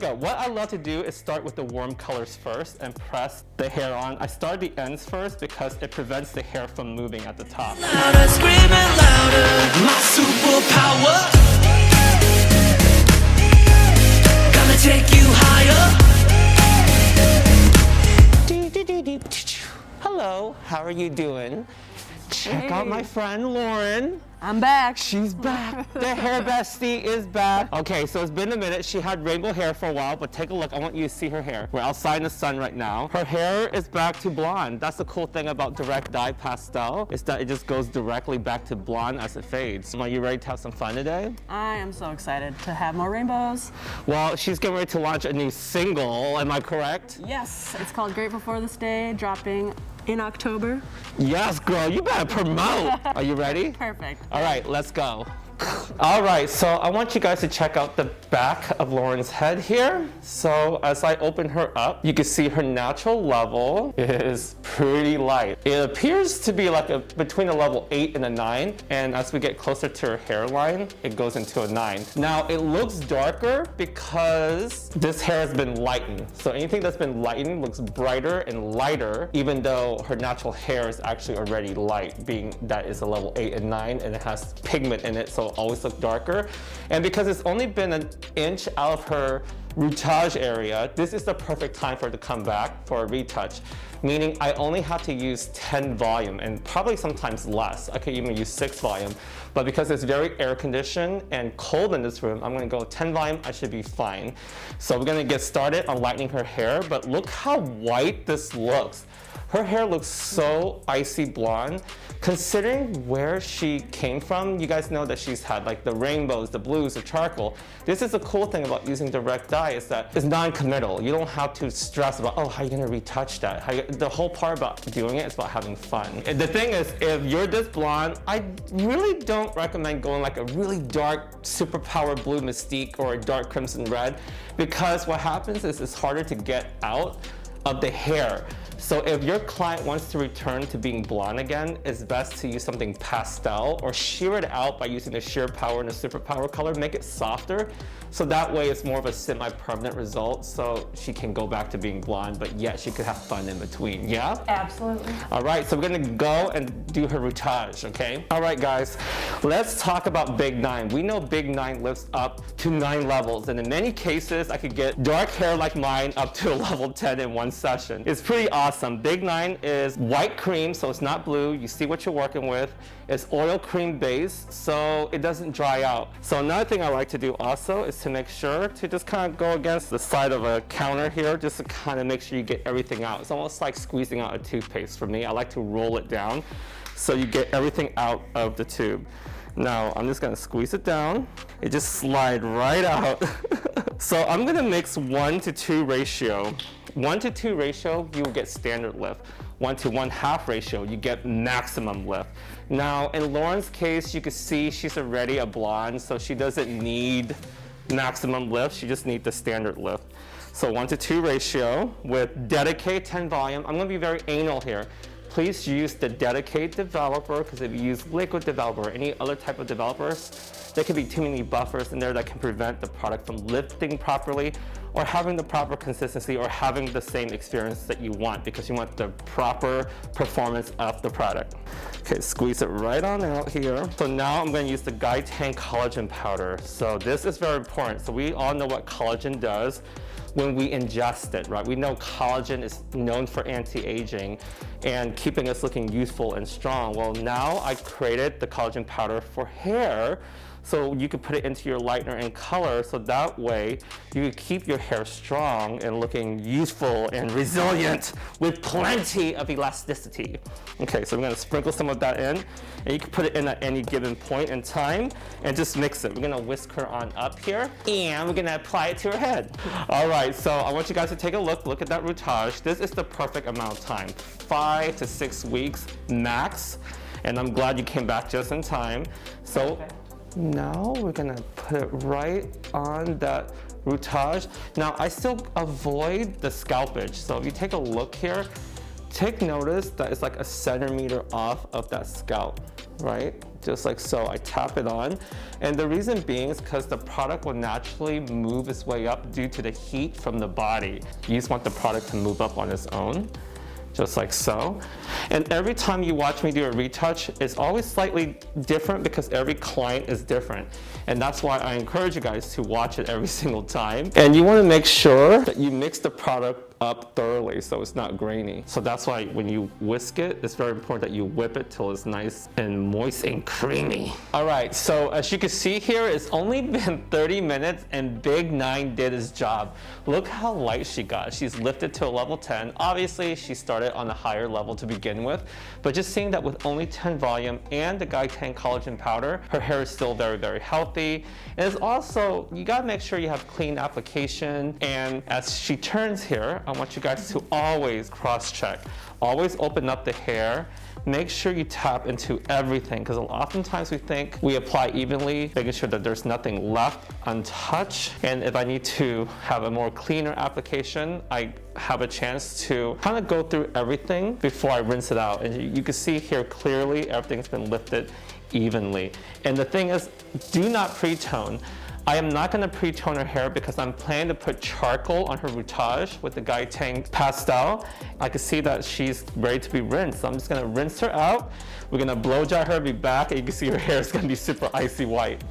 What I love to do is start with the warm colors first and press the hair on. I start the ends first because it prevents the hair from moving at the top. Louder, screaming louder, my superpower. Gonna take you higher. Hello, how are you doing? Check out my friend Lauren. I'm back. She's back. The hair bestie is back. Okay, so it's been a minute. She had rainbow hair for a while, but take a look. I want you to see her hair. We're outside in the sun right now. Her hair is back to blonde. That's the cool thing about direct dye pastel, is that it just goes directly back to blonde as it fades. Are you ready to have some fun today? I am so excited to have more rainbows. Well, she's getting ready to launch a new single. Am I correct? Yes, it's called Grateful for This Day, dropping in October. Yes, girl, you better promote. Are you ready? Perfect. All right, let's go. All right, so I want you guys to check out the back of Lauren's head here. So as I open her up, you can see her natural level is pretty light. It appears to be like between a level 8 and a 9. And as we get closer to her hairline, it goes into a 9. Now it looks darker because this hair has been lightened. So anything that's been lightened looks brighter and lighter, even though her natural hair is actually already light, being that is a level 8 and 9 and it has pigment in it, so always look darker. And because it's only been an inch out of her retouch area, this is the perfect time for it to come back for a retouch. Meaning I only have to use 10 volume and probably sometimes less. I could even use 6 volume. But because it's very air conditioned and cold in this room, I'm gonna go 10 volume, I should be fine. So we're gonna get started on lightening her hair, but look how white this looks. Her hair looks so icy blonde. Considering where she came from, you guys know that she's had like the rainbows, the blues, the charcoal. This is the cool thing about using direct dye, is that it's non-committal. You don't have to stress about, oh, how are you gonna retouch that? The whole part about doing it is about having fun. And the thing is, if you're this blonde, I really don't recommend going like a really dark superpower blue mystique or a dark crimson red, because what happens is it's harder to get out of the hair. So if your client wants to return to being blonde again, it's best to use something pastel or shear it out by using the sheer power and the superpower color, make it softer. So that way it's more of a semi-permanent result, so she can go back to being blonde, but yet she could have fun in between, yeah? Absolutely. All right, so we're gonna go and do her retouch, okay? All right, guys, let's talk about Big 9. We know Big 9 lifts up to 9 levels, and in many cases, I could get dark hair like mine up to a level 10 in one session. It's pretty awesome. Big 9 is white cream, so it's not blue. You see what you're working with. It's oil cream base, so it doesn't dry out. So another thing I like to do also is to make sure to just kind of go against the side of a counter here, just to kind of make sure you get everything out. It's almost like squeezing out a toothpaste for me. I like to roll it down so you get everything out of the tube. Now I'm just gonna squeeze it down. It just slide right out. So I'm gonna mix 1:2 ratio. 1:2 ratio, you will get standard lift. 1:1/2 ratio, you get maximum lift. Now in Lauren's case, you can see she's already a blonde, so she doesn't need maximum lift, she just needs the standard lift. So 1:2 ratio with dedicated 10 volume. I'm gonna be very anal here. Please use the dedicated developer, because if you use liquid developer or any other type of developers, there can be too many buffers in there that can prevent the product from lifting properly or having the proper consistency or having the same experience that you want, because you want the proper performance of the product. Okay, squeeze it right on out here. So now I'm going to use the Guy Tang Collagen Powder. So this is very important. So we all know what collagen does when we ingest it, right? We know collagen is known for anti-aging and keeping us looking youthful and strong. Well, now I created the collagen powder for hair, so you could put it into your lightener and color, so that way you could keep your hair strong and looking youthful and resilient with plenty of elasticity. Okay, so I'm gonna sprinkle some of that in, and you can put it in at any given point in time and just mix it. We're gonna whisk her on up here, and we're gonna apply it to her head. All right, so I want you guys to take a look at that retouch. This is the perfect amount of time, 5 to 6 weeks max, and I'm glad you came back just in time. So. Okay. Now we're gonna put it right on that retouch. Now I still avoid the scalpage. So if you take a look here, take notice that it's like a centimeter off of that scalp, right? just like so. I tap it on, and the reason being is because the product will naturally move its way up due to the heat from the body. You just want the product to move up on its own, just like so. And every time you watch me do a retouch, it's always slightly different because every client is different. And that's why I encourage you guys to watch it every single time. And you want to make sure that you mix the product up thoroughly so it's not grainy. So that's why when you whisk it, it's very important that you whip it till it's nice and moist and creamy. All right, so as you can see here, it's only been 30 minutes and Big 9 did his job. Look how light she got. She's lifted to a level 10. Obviously, she started on a higher level to begin with, but just seeing that with only 10 volume and the Guy Tang Collagen Powder, her hair is still very, very healthy. And it's also, you gotta make sure you have clean application. And as she turns here, I want you guys to always cross-check. Always open up the hair. Make sure you tap into everything, because oftentimes we think we apply evenly, making sure that there's nothing left untouched. And if I need to have a more cleaner application, I have a chance to kind of go through everything before I rinse it out. And you can see here clearly everything's been lifted evenly. And the thing is, do not pre-tone. I am not going to pre-tone her hair because I'm planning to put charcoal on her routage with the Guy Tang pastel. I can see that she's ready to be rinsed. So I'm just going to rinse her out. We're going to blow dry her, be back, and you can see her hair is going to be super icy white.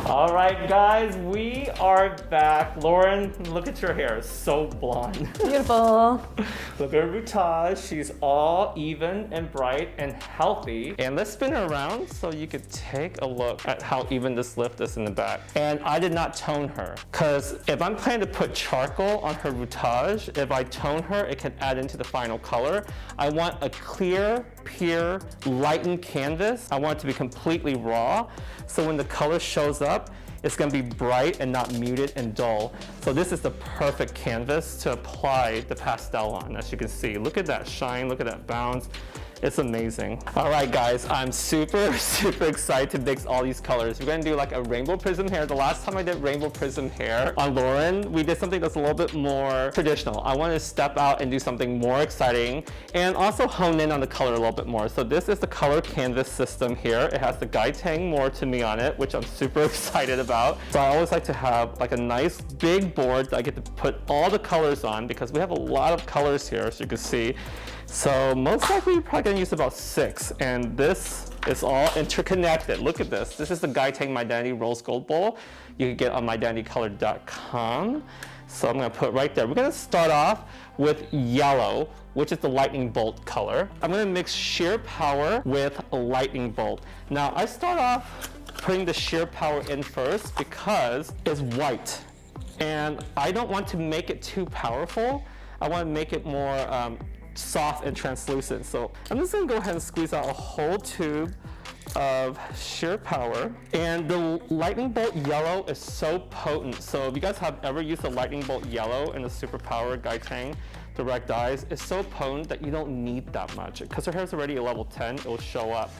All right, guys, we are back. Lauren, look at your hair. It's so blonde. Beautiful. Look at her routage. She's all even and bright and healthy. And let's spin her around so you could take a look at how even this lift is in the back. And I did not tone her, because if I'm planning to put charcoal on her routage, if I tone her, it can add into the final color. I want a clear, pure, lightened canvas. I want it to be completely raw. So when the color shows up, it's going to be bright and not muted and dull. So this is the perfect canvas to apply the pastel on. As you can see, look at that shine, look at that bounce. It's amazing. All right, guys, I'm super excited to mix all these colors. We're gonna do like a rainbow prism hair. The last time I did rainbow prism hair on Lauren, we did something that's a little bit more traditional. I wanted to step out and do something more exciting and also hone in on the color a little bit more. So this is the color canvas system here. It has the Guy Tang more to me on it, which I'm super excited about. So I always like to have like a nice big board that I get to put all the colors on, because we have a lot of colors here, as you can see. So most likely you're probably gonna use about 6, and this is all interconnected. Look at this. This is the Guy Tang My Dandy Rose Gold Bowl. You can get on mydandycolor.com. So I'm gonna put right there. We're gonna start off with yellow, which is the lightning bolt color. I'm gonna mix sheer power with lightning bolt. Now I start off putting the sheer power in first because it's white. And I don't want to make it too powerful. I wanna make it more soft and translucent. So I'm just gonna go ahead and squeeze out a whole tube of sheer power. And the lightning bolt yellow is so potent. So if you guys have ever used the lightning bolt yellow in the super power Guy Tang direct dyes, it's so potent that you don't need that much. Because her hair is already a level 10, it will show up.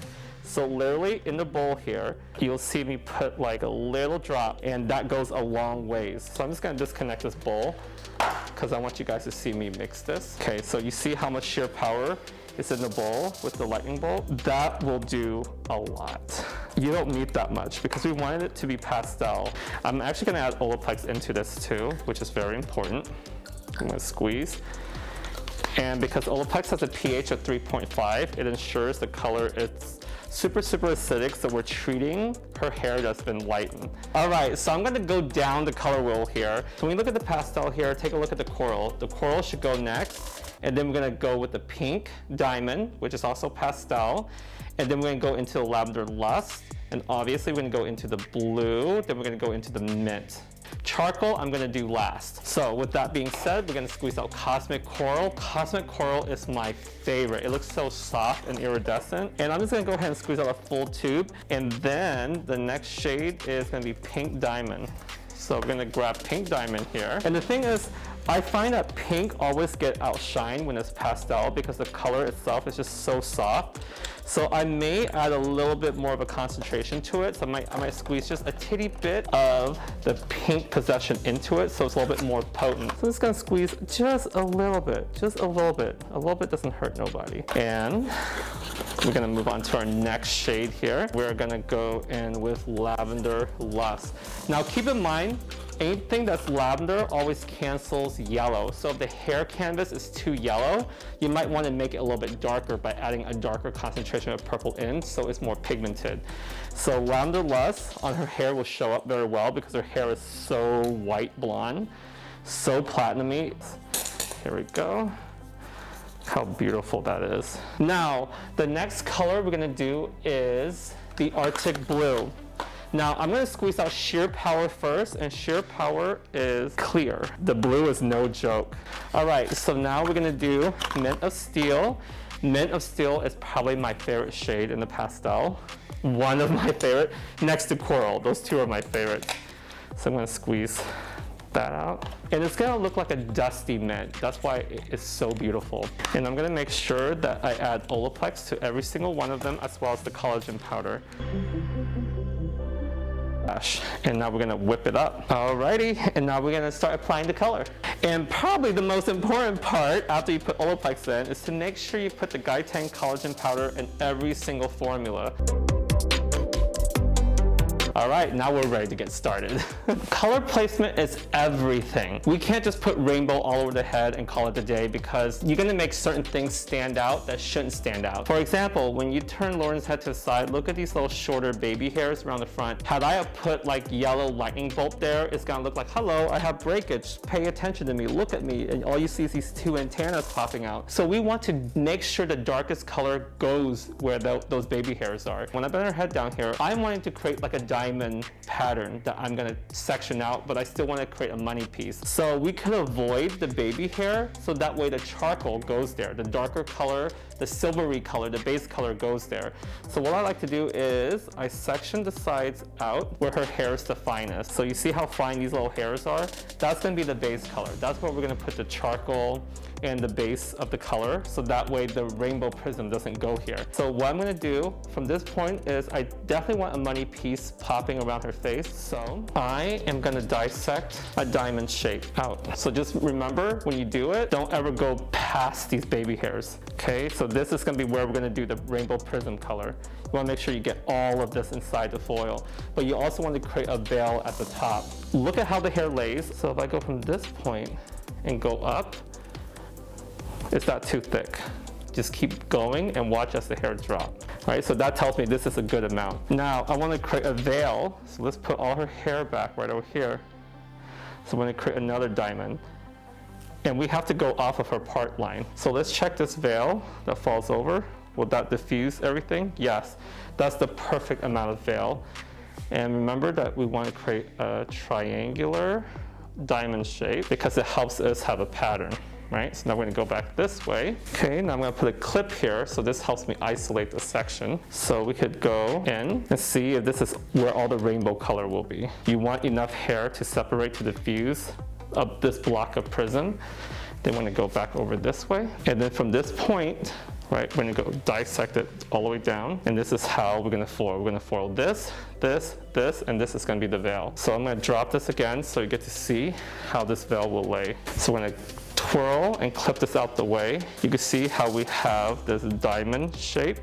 So literally in the bowl here, you'll see me put like a little drop, and that goes a long ways. So I'm just gonna disconnect this bowl because I want you guys to see me mix this. Okay, so you see how much sheer power is in the bowl with the lightning bolt? That will do a lot. You don't need that much because we wanted it to be pastel. I'm actually gonna add Olaplex into this too, which is very important. I'm gonna squeeze. And because Olaplex has a pH of 3.5, it ensures the color is super acidic, so we're treating her hair that's been lightened. All right, so I'm gonna go down the color wheel here. So when you look at the pastel here, take a look at the coral. The coral should go next, and then we're gonna go with the pink diamond, which is also pastel, and then we're gonna go into the lavender lust, and obviously we're gonna go into the blue, then we're gonna go into the mint. Charcoal, I'm gonna do last. So with that being said, we're gonna squeeze out Cosmic Coral. Cosmic Coral is my favorite. It looks so soft and iridescent. And I'm just gonna go ahead and squeeze out a full tube. And then the next shade is gonna be Pink Diamond. So we're gonna grab Pink Diamond here. And the thing is, I find that pink always get outshined when it's pastel because the color itself is just so soft. So I may add a little bit more of a concentration to it. So I might squeeze just a titty bit of the pink possession into it so it's a little bit more potent. So I'm just gonna squeeze just a little bit, just a little bit. A little bit doesn't hurt nobody. And we're gonna move on to our next shade here. We're gonna go in with Lavender Lust. Now keep in mind, anything that's lavender always cancels yellow. So if the hair canvas is too yellow, you might want to make it a little bit darker by adding a darker concentration of purple in so it's more pigmented. So Lavender Lust on her hair will show up very well because her hair is so white blonde, so platinumy. Here we go. How beautiful that is. Now, the next color we're gonna do is the Arctic Blue. Now, I'm gonna squeeze out Sheer Power first, and Sheer Power is clear. The blue is no joke. All right, so now we're gonna do Mint of Steel. Mint of Steel is probably my favorite shade in the pastel. One of my favorite, next to Coral. Those two are my favorites. So I'm gonna squeeze that out. And it's gonna look like a dusty mint. That's why it's so beautiful. And I'm gonna make sure that I add Olaplex to every single one of them, as well as the collagen powder. And now we're gonna whip it up. Alrighty, and now we're gonna start applying the color. And probably the most important part after you put Olaplex in is to make sure you put the Guy Tang collagen powder in every single formula. All right, now we're ready to get started. Color placement is everything. We can't just put rainbow all over the head and call it a day because you're gonna make certain things stand out that shouldn't stand out. For example, when you turn Lauren's head to the side, look at these little shorter baby hairs around the front. Had I have put like yellow lightning bolt there, it's gonna look like, hello, I have breakage, pay attention to me, look at me, and all you see is these two antennas popping out. So we want to make sure the darkest color goes where those baby hairs are. When I bend her head down here, I'm wanting to create like a diamond pattern that I'm gonna section out, but I still want to create a money piece. So we could avoid the baby hair, so that way the charcoal goes there. The darker color, the silvery color, the base color goes there. So what I like to do is I section the sides out where her hair is the finest. So you see how fine these little hairs are? That's gonna be the base color. That's where we're gonna put the charcoal and the base of the color, so that way the rainbow prism doesn't go here. So what I'm gonna do from this point is I definitely want a money piece popping around her face. So I am gonna dissect a diamond shape out. So just remember, when you do it, don't ever go past these baby hairs, okay? So this is gonna be where we're gonna do the rainbow prism color. You wanna make sure you get all of this inside the foil, but you also want to create a veil at the top. Look at how the hair lays. So if I go from this point and go up, it's not too thick. Just keep going and watch as the hair drop. All right, so that tells me this is a good amount. Now I want to create a veil, so let's put all her hair back right over here. So I'm going to create another diamond. And we have to go off of her part line. So let's check this veil that falls over. Will that diffuse everything? Yes, that's the perfect amount of veil. And remember that we want to create a triangular diamond shape because it helps us have a pattern. Right, so now we're gonna go back this way. Okay, now I'm gonna put a clip here, so this helps me isolate the section. So we could go in and see if this is where all the rainbow color will be. You want enough hair to separate to diffuse of this block of prism. Then we're gonna go back over this way. And then from this point, right, we're gonna go dissect it all the way down. And this is how we're gonna foil. We're gonna foil this, this, this, and this is gonna be the veil. So I'm gonna drop this again so you get to see how this veil will lay. So we're gonna twirl and clip this out the way. You can see how we have this diamond shape,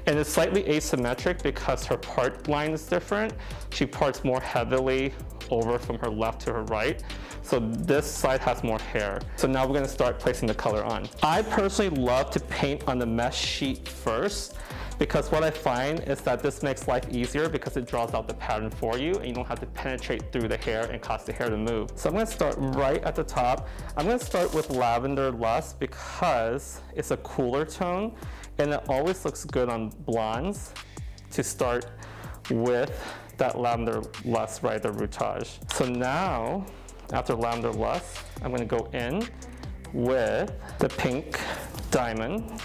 and it's slightly asymmetric because her part line is different. She parts more heavily over from her left to her right. So this side has more hair. So now we're gonna start placing the color on. I personally love to paint on the mesh sheet first, because what I find is that this makes life easier because it draws out the pattern for you and you don't have to penetrate through the hair and cause the hair to move. So I'm gonna start right at the top. I'm gonna start with Lavender Lust because it's a cooler tone and it always looks good on blondes to start with that Lavender Lust right there, routage. So now, after Lavender Lust, I'm gonna go in with the pink diamond.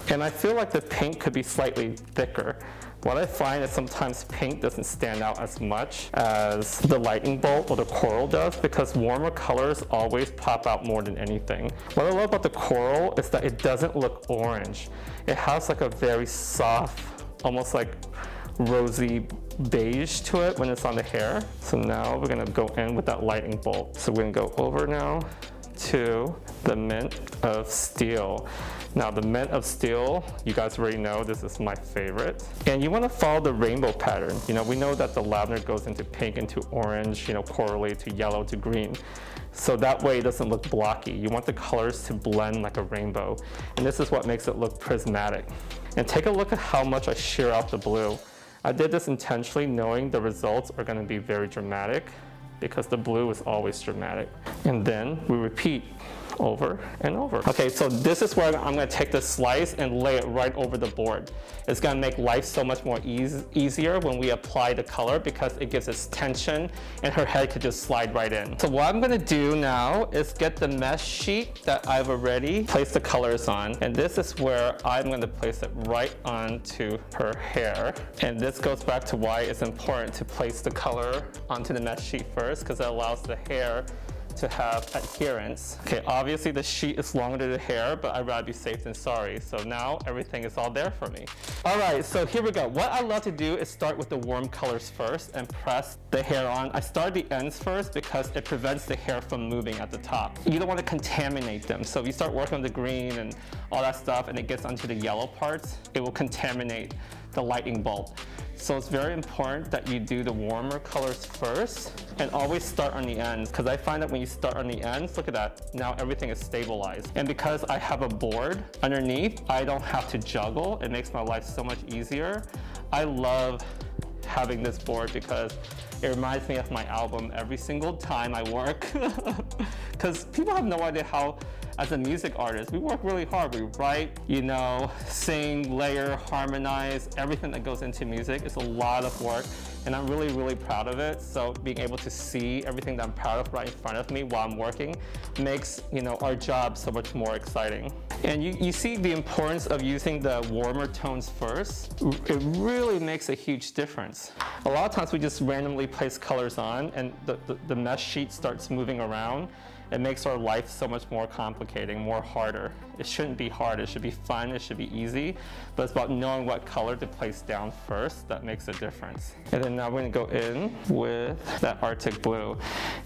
And I feel like the pink could be slightly thicker. What I find is sometimes pink doesn't stand out as much as the lightning bolt or the coral does because warmer colors always pop out more than anything. What I love about the coral is that it doesn't look orange. It has like a very soft, almost like rosy beige to it when it's on the hair. So now we're gonna go in with that lightning bolt. So we're gonna go over now to the Mint of Steel. Now the Mint of Steel, you guys already know this is my favorite. And you want to follow the rainbow pattern. You know, we know that the lavender goes into pink, into orange, you know, corally to yellow to green. So that way it doesn't look blocky. You want the colors to blend like a rainbow. And this is what makes it look prismatic. And take a look at how much I shear out the blue. I did this intentionally knowing the results are going to be very dramatic because the blue is always dramatic. And then we repeat over and over. Okay, so this is where I'm gonna take this slice and lay it right over the board. It's gonna make life so much more easier when we apply the color because it gives us tension and her head could just slide right in. So what I'm gonna do now is get the mesh sheet that I've already placed the colors on. And this is where I'm gonna place it right onto her hair. And this goes back to why it's important to place the color onto the mesh sheet first because it allows the hair to have adherence. Okay, obviously the sheet is longer than the hair, but I'd rather be safe than sorry. So now everything is all there for me. All right, so here we go. What I love to do is start with the warm colors first and press the hair on. I start the ends first because it prevents the hair from moving at the top. You don't want to contaminate them. So if you start working on the green and all that stuff and it gets onto the yellow parts, it will contaminate the lightning bolt. So it's very important that you do the warmer colors first and always start on the ends because I find that when you start on the ends, look at that, now everything is stabilized. And because I have a board underneath, I don't have to juggle. It makes my life so much easier. I love having this board because it reminds me of my album every single time I work. Because people have no idea how, as a music artist, we work really hard. We write, you know, sing, layer, harmonize, everything that goes into music. It's a lot of work, and I'm really, really proud of it. So being able to see everything that I'm proud of right in front of me while I'm working makes, you know, our job so much more exciting. And you see the importance of using the warmer tones first. It really makes a huge difference. A lot of times we just randomly place colors on and the mesh sheet starts moving around. It makes our life so much more complicated, more harder. It shouldn't be hard, it should be fun, it should be easy, but it's about knowing what color to place down first that makes a difference. And then now we're gonna go in with that Arctic Blue.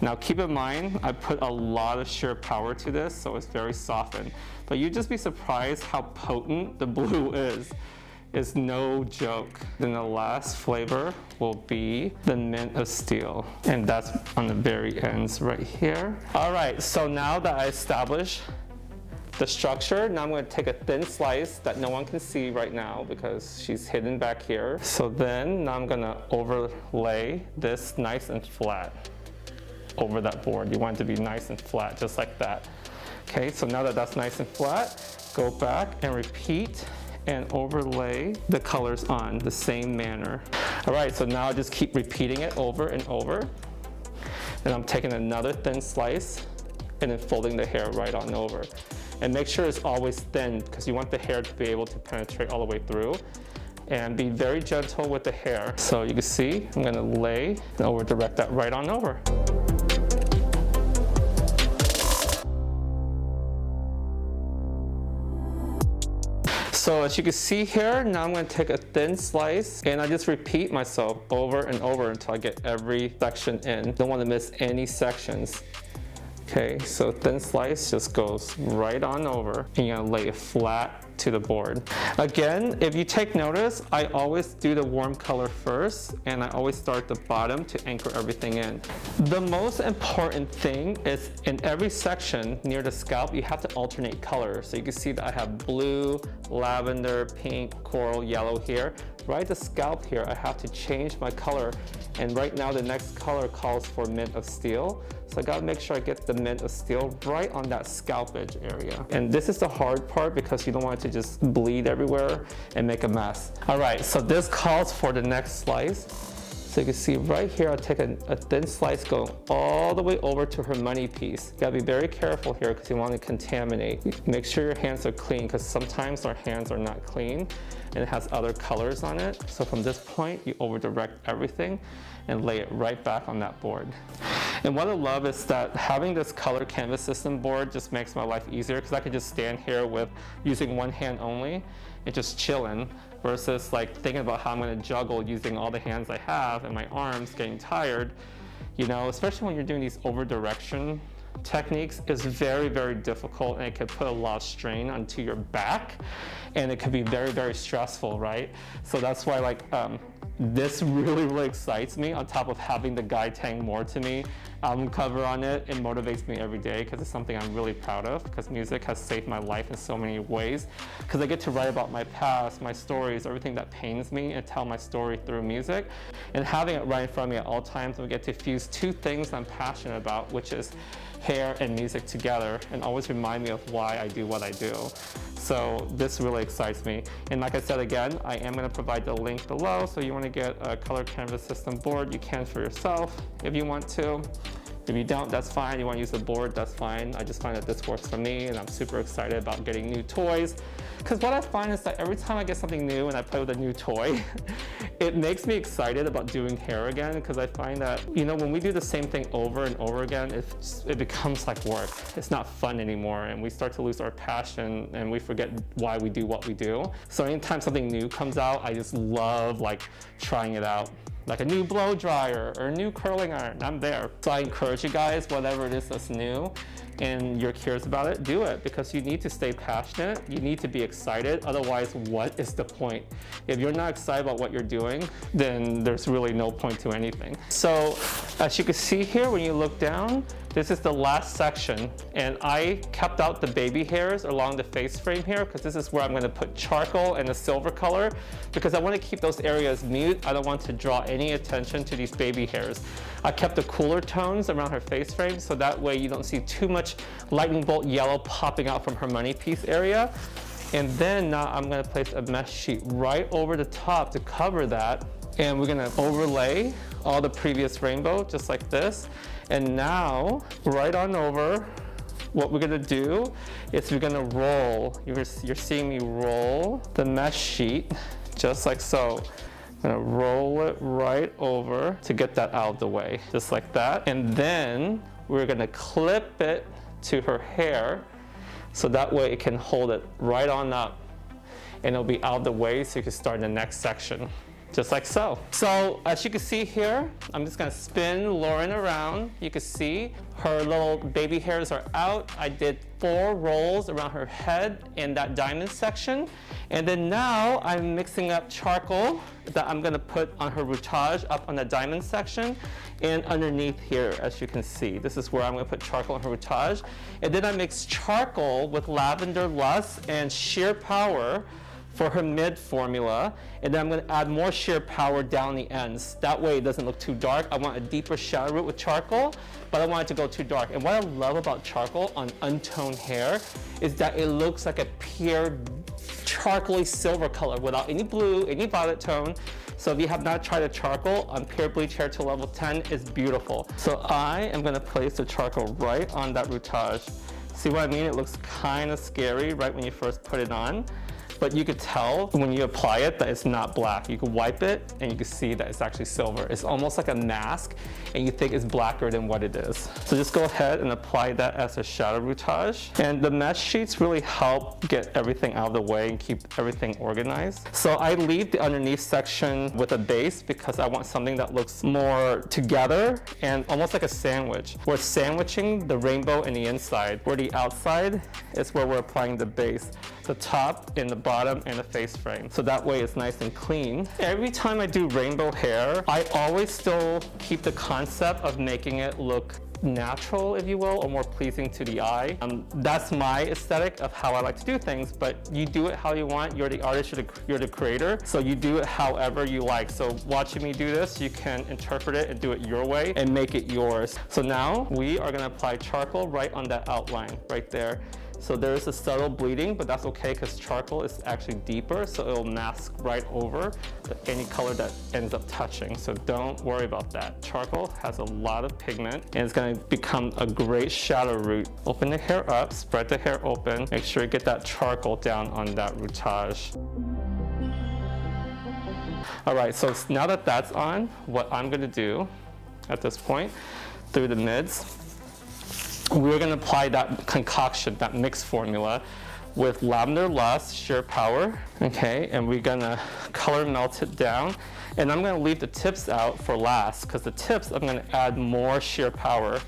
Now keep in mind, I put a lot of sheer power to this, so it's very softened. But you'd just be surprised how potent the blue is. It's no joke. Then the last flavor will be the Mint of Steel. And that's on the very ends right here. All right, so now that I established the structure, now I'm gonna take a thin slice that no one can see right now because she's hidden back here. So then now I'm gonna overlay this nice and flat over that board. You want it to be nice and flat, just like that. Okay, so now that that's nice and flat, go back and repeat and overlay the colors on the same manner. All right, so now I just keep repeating it over and over. And I'm taking another thin slice and then folding the hair right on over. And make sure it's always thin because you want the hair to be able to penetrate all the way through. And be very gentle with the hair. So you can see, I'm gonna lay and over direct that right on over. So as you can see here, now I'm gonna take a thin slice and I just repeat myself over and over until I get every section in. Don't wanna miss any sections. Okay, so thin slice just goes right on over and you're gonna lay it flat to the board. Again, if you take notice, I always do the warm color first and I always start at the bottom to anchor everything in. The most important thing is in every section near the scalp, you have to alternate colors. So you can see that I have blue, lavender, pink, coral, yellow here. Right at the scalp here, I have to change my color. And right now the next color calls for Mint of Steel. So I gotta make sure I get the Mint of Steel right on that scalp edge area. And this is the hard part because you don't want it to just bleed everywhere and make a mess. All right, so this calls for the next slice. So you can see right here, I'll take a thin slice going all the way over to her money piece. You gotta be very careful here because you want to contaminate. Make sure your hands are clean because sometimes our hands are not clean and it has other colors on it. So from this point, you over direct everything and lay it right back on that board. And what I love is that having this color canvas system board just makes my life easier because I could just stand here with using one hand only and just chilling versus like thinking about how I'm gonna juggle using all the hands I have and my arms getting tired. You know, especially when you're doing these over direction techniques, is very, very difficult and it can put a lot of strain onto your back and it can be very, very stressful, right? So that's why like this really, really excites me on top of having the Guy Tang More to Me album cover on it. It motivates me every day because it's something I'm really proud of because music has saved my life in so many ways because I get to write about my past, my stories, everything that pains me and tell my story through music. And having it right in front of me at all times, we get to fuse two things I'm passionate about, which is hair and music together and always remind me of why I do what I do. So this really excites me. And like I said again, I am going to provide the link below. So you want to get a color canvas system board, you can for yourself if you want to. If you don't, that's fine. You want to use the board, that's fine. I just find that this works for me and I'm super excited about getting new toys. Because what I find is that every time I get something new and I play with a new toy, it makes me excited about doing hair again because I find that, you know, when we do the same thing over and over again, it becomes like work. It's not fun anymore and we start to lose our passion and we forget why we do what we do. So anytime something new comes out, I just love like trying it out. Like a new blow dryer or a new curling iron, I'm there. So I encourage you guys, whatever it is that's new and you're curious about it, do it because you need to stay passionate, you need to be excited, otherwise what is the point? If you're not excited about what you're doing, then there's really no point to anything. So as you can see here, when you look down, this is the last section and I kept out the baby hairs along the face frame here because this is where I'm going to put charcoal and a silver color because I want to keep those areas mute. I don't want to draw any attention to these baby hairs. I kept the cooler tones around her face frame so that way you don't see too much lightning bolt yellow popping out from her money piece area. And then now I'm going to place a mesh sheet right over the top to cover that and we're going to overlay all the previous rainbow just like this. And now, right on over, what we're gonna do is we're gonna roll. You're seeing me roll the mesh sheet, just like so. I'm gonna roll it right over to get that out of the way, just like that. And then we're gonna clip it to her hair, so that way it can hold it right on up. And it'll be out of the way so you can start the next section. Just like so. So as you can see here, I'm just gonna spin Lauren around. You can see her little baby hairs are out. I did 4 rolls around her head in that diamond section. And then now I'm mixing up charcoal that I'm gonna put on her routage up on the diamond section and underneath here, as you can see. This is where I'm gonna put charcoal on her routage. And then I mix charcoal with lavender lusk and sheer power for her mid formula, and then I'm gonna add more sheer power down the ends. That way it doesn't look too dark. I want a deeper shadow root with charcoal, but I don't want it to go too dark. And what I love about charcoal on untoned hair is that it looks like a pure charcoaly silver color without any blue, any violet tone. So if you have not tried a charcoal on pure bleach hair to level 10, it's beautiful. So I am gonna place the charcoal right on that routage. See what I mean? It looks kind of scary right when you first put it on. But you could tell when you apply it that it's not black. You can wipe it and you can see that it's actually silver. It's almost like a mask and you think it's blacker than what it is. So just go ahead and apply that as a shadow routage. And the mesh sheets really help get everything out of the way and keep everything organized. So I leave the underneath section with a base because I want something that looks more together and almost like a sandwich. We're sandwiching the rainbow in the inside, where the outside is where we're applying the base. The top and the bottom and the face frame. So that way it's nice and clean. Every time I do rainbow hair, I always still keep the concept of making it look natural, if you will, or more pleasing to the eye. That's my aesthetic of how I like to do things, but you do it how you want. You're the artist, you're the creator, so you do it however you like. So watching me do this, you can interpret it and do it your way and make it yours. So now we are gonna apply charcoal right on that outline, right there. So there's a subtle bleeding, but that's okay because charcoal is actually deeper, so it'll mask right over any color that ends up touching. So don't worry about that. Charcoal has a lot of pigment and it's gonna become a great shadow root. Open the hair up, spread the hair open, make sure you get that charcoal down on that routage. All right, so now that that's on, what I'm gonna do at this point, through the mids, we're gonna apply that concoction, that mix formula with Lavender Lust, Sheer Power, okay? And we're gonna color melt it down. And I'm gonna leave the tips out for last, because the tips, I'm gonna add more Sheer Power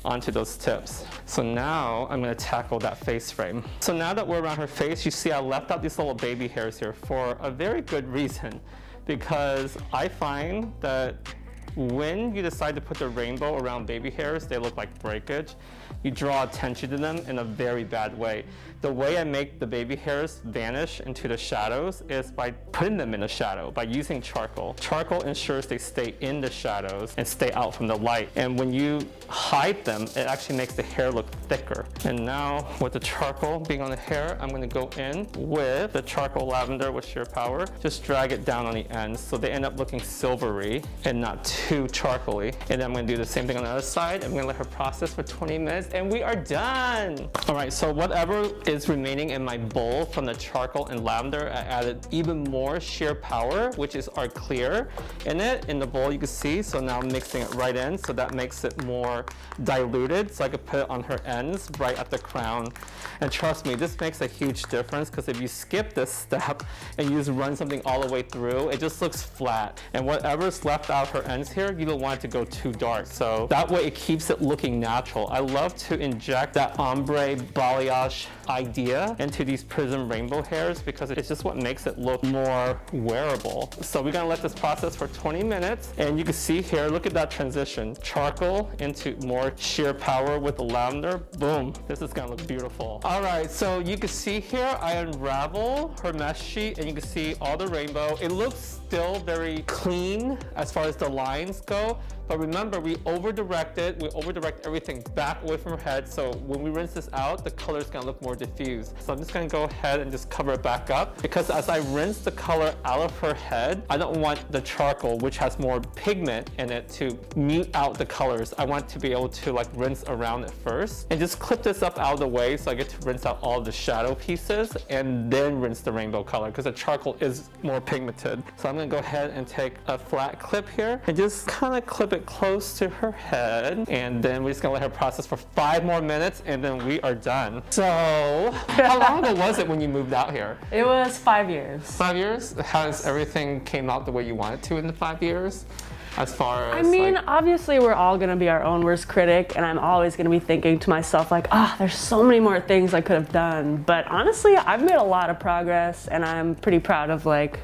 onto those tips. So now I'm gonna tackle that face frame. So now that we're around her face, you see I left out these little baby hairs here for a very good reason, because I find that when you decide to put the rainbow around baby hairs, they look like breakage. You draw attention to them in a very bad way. The way I make the baby hairs vanish into the shadows is by putting them in the shadow, by using charcoal. Charcoal ensures they stay in the shadows and stay out from the light. And when you hide them, it actually makes the hair look thicker. And now with the charcoal being on the hair, I'm gonna go in with the charcoal lavender with Sheer Power. Just drag it down on the ends so they end up looking silvery and not too charcoaly. And then I'm gonna do the same thing on the other side. I'm gonna let her process for 20 minutes and we are done. All right, so whatever is remaining in my bowl from the charcoal and lavender, I added even more Sheer Power, which is our clear in it. In the bowl you can see, so now I'm mixing it right in, so that makes it more diluted, so I could put it on her ends right at the crown. And trust me, this makes a huge difference, because if you skip this step and you just run something all the way through, it just looks flat. And whatever's left out her ends here, you don't want it to go too dark, so that way it keeps it looking natural. I love to inject that ombre balayage idea into these Prism rainbow hairs because it's just what makes it look more wearable. So we're gonna let this process for 20 minutes, and you can see here, look at that transition. Charcoal into more Sheer Power with the lavender, boom. This is gonna look beautiful. All right, so you can see here, I unravel her mesh sheet and you can see all the rainbow. It looks still very clean as far as the lines go, but remember, we over-directed, we over-direct everything back away from her head, so when we rinse this out, the color is gonna look more diffused. So I'm just gonna go ahead and just cover it back up, because as I rinse the color out of her head, I don't want the charcoal, which has more pigment in it, to mute out the colors. I want to be able to like rinse around it first, and just clip this up out of the way so I get to rinse out all the shadow pieces, and then rinse the rainbow color, because the charcoal is more pigmented. So I'm gonna go ahead and take a flat clip here, and just kind of clip it close to her head, and then we're just gonna let her process for 5 more minutes, and then we are done. So, how long ago was it when you moved out here? It was 5 years. 5 years? Has everything came out the way you wanted to in the 5 years? As far as, I mean, like, obviously we're all gonna be our own worst critic, and I'm always gonna be thinking to myself like, there's so many more things I could have done. But honestly, I've made a lot of progress, and I'm pretty proud of like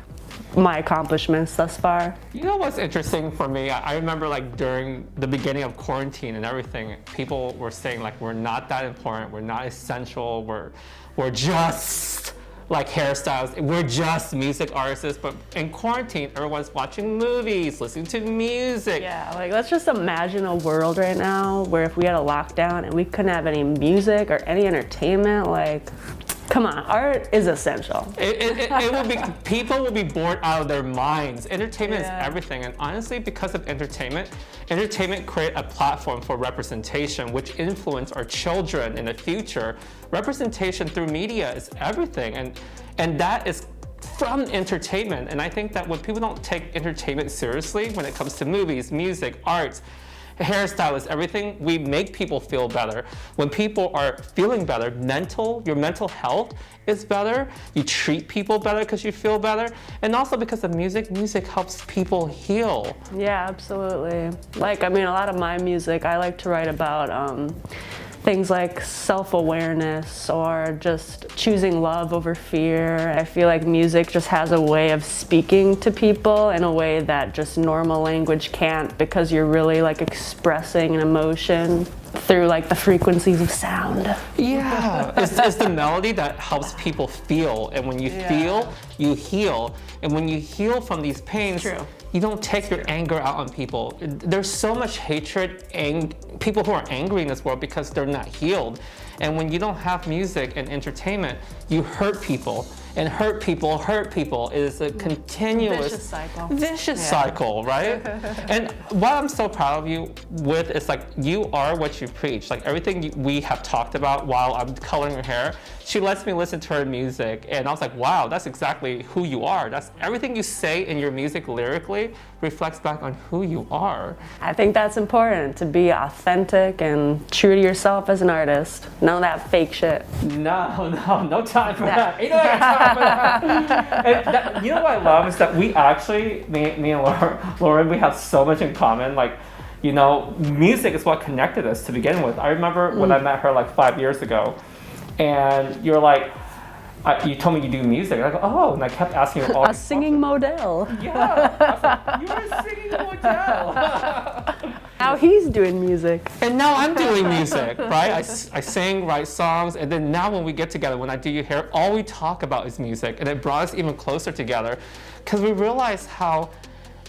my accomplishments thus far. you know what's interesting for me? I remember like during the beginning of quarantine and everything, people were saying like, we're not that important, we're not essential, we're just like hairstyles, we're just music artists. But in quarantine, everyone's watching movies, listening to music. Yeah, like let's just imagine a world right now where if we had a lockdown and we couldn't have any music or any entertainment, like, come on, art is essential. It will be, people will be bored out of their minds. Entertainment is everything, and honestly, because of entertainment create a platform for representation, which influence our children in the future. Representation through media is everything, and that is from entertainment. And I think that when people don't take entertainment seriously when it comes to movies, music, arts, hairstylists, everything, we make people feel better. When people are feeling better, your mental health is better. You treat people better because you feel better. And also because of music helps people heal. Yeah, absolutely. Like, I mean, a lot of my music, I like to write about things like self-awareness or just choosing love over fear. I feel like music just has a way of speaking to people in a way that just normal language can't, because you're really like expressing an emotion through like the frequencies of sound. Yeah, it's the melody that helps people feel, and when you feel, you heal. And when you heal from these pains, you don't take your anger out on people. There's so much hatred and people who are angry in this world because they're not healed. And when you don't have music and entertainment, you hurt people. And hurt people is a continuous vicious cycle, right? And what I'm so proud of you with is like, you are what you preach. Like everything we have talked about while I'm coloring your hair, she lets me listen to her music, and I was like, wow, that's exactly who you are. That's everything you say in your music lyrically reflects back on who you are. I think that's important, to be authentic and true to yourself as an artist. None of that fake shit. No time for that. Ain't no time for that. And that, you know what I love is that we actually, me and Lauren, we have so much in common. Like, you know, music is what connected us to begin with. I remember when I met her like 5 years ago, and you're like, you told me you do music. I go, oh, and I kept asking you all. A singing model. Yeah, I was like, you're a singing model. Now he's doing music. And now I'm doing music, right? I sing, write songs, and then now when we get together, when I do your hair, all we talk about is music, and it brought us even closer together, because we realized how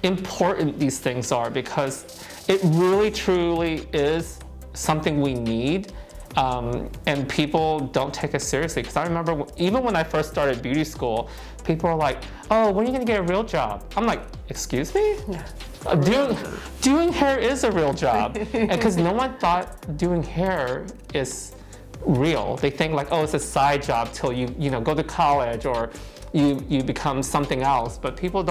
important these things are, because it really, truly is something we need. And people don't take us seriously. Because I remember even when I first started beauty school, people were like, oh, when are you gonna get a real job? I'm like, excuse me? Yeah. Doing hair is a real job. And because no one thought doing hair is real. They think like, oh, it's a side job till you know, go to college or you become something else. But people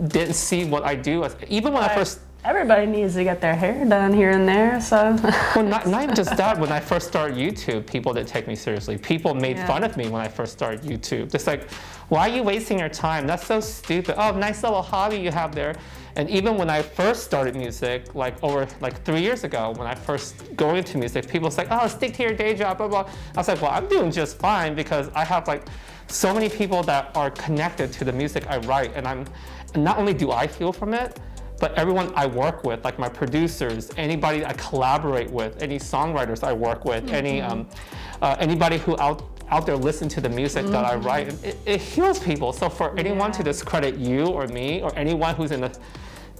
didn't see what I do as, even when I first. Everybody needs to get their hair done here and there, so. Well, not even just that. When I first started YouTube, people didn't take me seriously. People made fun of me when I first started YouTube. Just like, why are you wasting your time? That's so stupid. Oh, nice little hobby you have there. And even when I first started music, like over like 3 years ago, when I first go into music, people was like, oh, stick to your day job, blah, blah. I was like, well, I'm doing just fine because I have like so many people that are connected to the music I write. And not only do I feel from it, but everyone I work with, like my producers, anybody I collaborate with, any songwriters I work with, anybody who out there listen to the music that I write, it heals people. So for anyone to discredit you or me or anyone who's in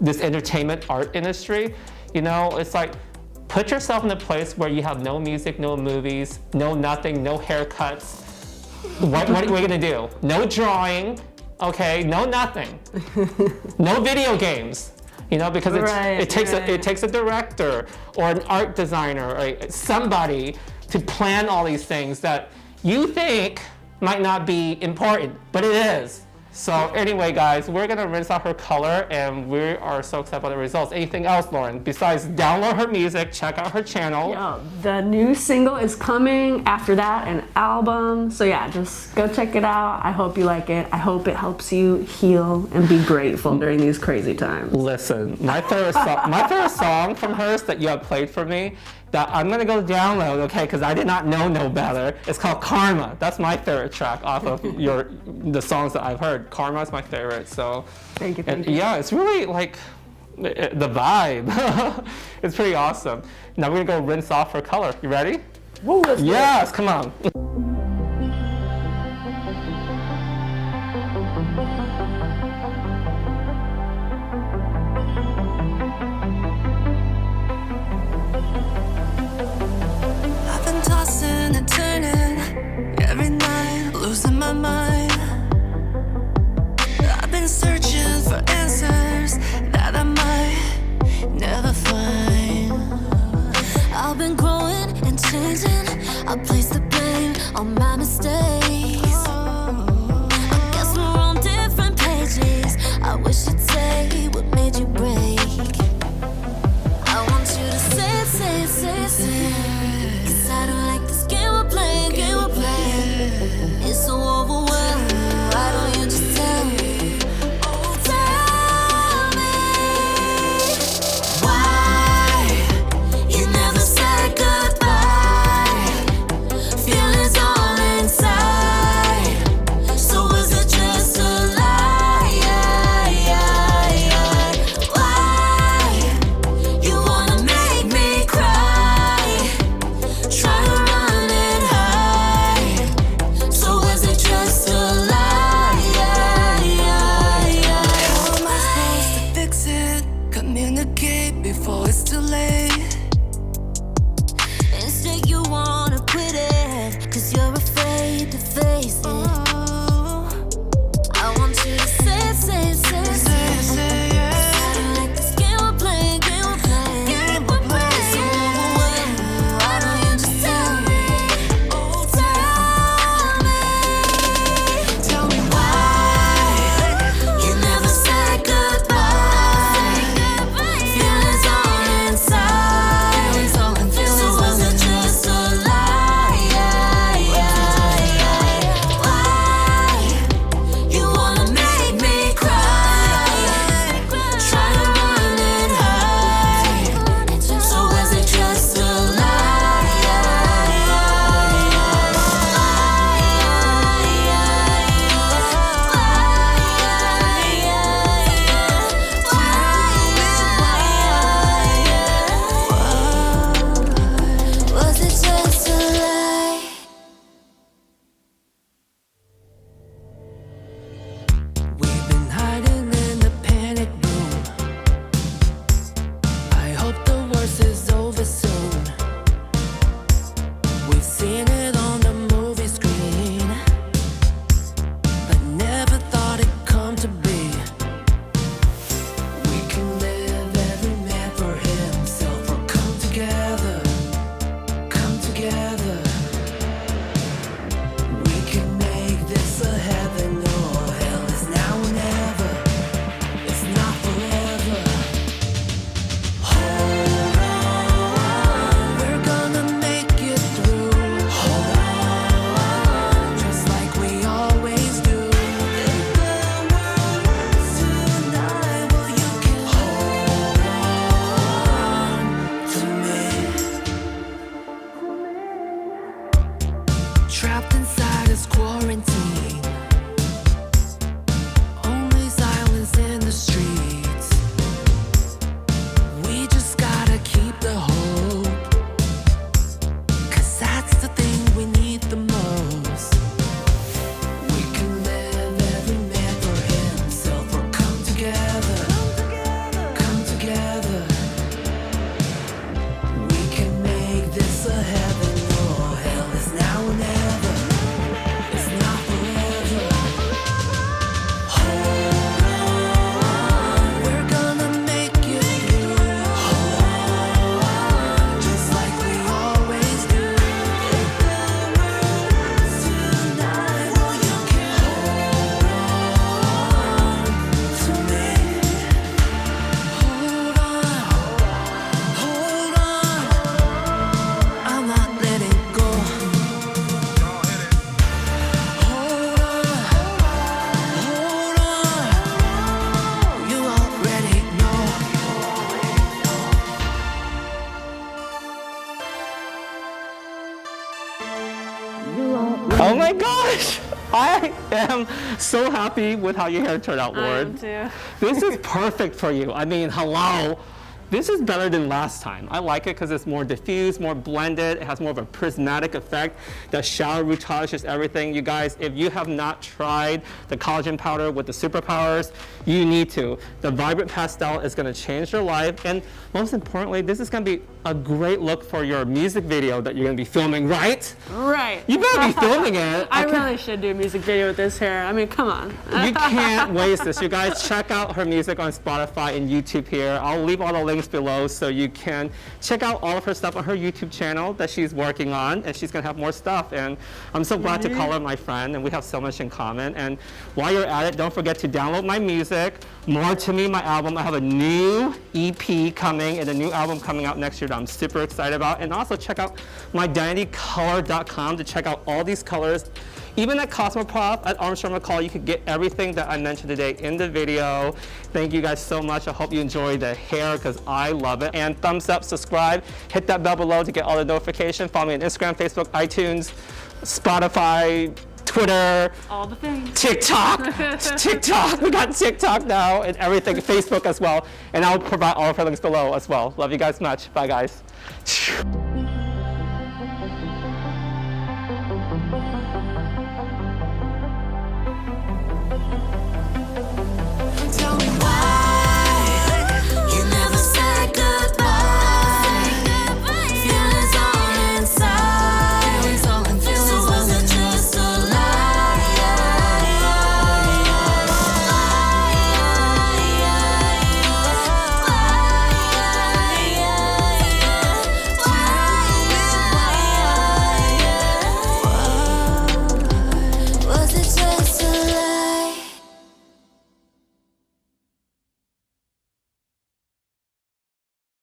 this entertainment art industry, you know, it's like, put yourself in a place where you have no music, no movies, no nothing, no haircuts. What are you gonna do? No drawing, okay, no nothing. No video games. You know, because it takes a director or an art designer or somebody to plan all these things that you think might not be important, but it is. So anyway, guys, we're gonna rinse out her color, and we are so excited about the results. Anything else, Lauren? Besides download her music, check out her channel. Yeah, the new single is coming. After that, an album. So yeah, just go check it out. I hope you like it. I hope it helps you heal and be grateful during these crazy times. Listen, my favorite song from hers that you have played for me, that I'm gonna go download, okay, because I did not know no better. It's called Karma. That's my favorite track off of the songs that I've heard. Karma is my favorite. So thank you. Yeah, it's really like the vibe. It's pretty awesome. Now we're gonna go rinse off her color. You ready? Woo, let's do it. Yes, come on. Losing my mind. I've been searching for answers that I might never find. I've been growing and changing. I place the blame on my mistakes. I guess we're on different pages. I wish you'd say what made you break. I want you to say it, say it, say it, say it. 'Cause I don't like this game we're playing, It's so overwhelming. Why don't you just tell me? Oh, tell me why you never said goodbye. Feelings all inside. So was it just a lie? Why you wanna make me cry? Try to run and hide. So was it just a lie? How am I supposed to fix it? Communicate before it's too late. Instead you wanna quit Oh my gosh! I am so happy with how your hair turned out, Lauren. I am too. This is perfect for you. I mean, hello. This is better than last time. I like it because it's more diffused, more blended. It has more of a prismatic effect. The shower retouch is everything. You guys, if you have not tried the collagen powder with the superpowers, you need to. The vibrant pastel is going to change your life. And most importantly, this is going to be a great look for your music video that you're going to be filming, right? Right. You better be filming it. I really should do a music video with this hair. I mean, come on. You can't waste this. You guys, check out her music on Spotify and YouTube here. I'll leave all the links below so you can check out all of her stuff on her YouTube channel that she's working on, and she's gonna have more stuff. And I'm so glad to call her my friend, and we have so much in common. And while you're at it, don't forget to download my music, More to Me, my album. I have a new EP coming and a new album coming out next year that I'm super excited about. And also check out my identitycolor.com to check out all these colors. Even at Cosmoprof, at Armstrong McCall, you could get everything that I mentioned today in the video. Thank you guys so much. I hope you enjoy the hair because I love it. And thumbs up, subscribe, hit that bell below to get all the notifications. Follow me on Instagram, Facebook, iTunes, Spotify, Twitter, All the things. TikTok, TikTok. We got TikTok now and everything, Facebook as well. And I'll provide all of her links below as well. Love you guys much. Bye, guys.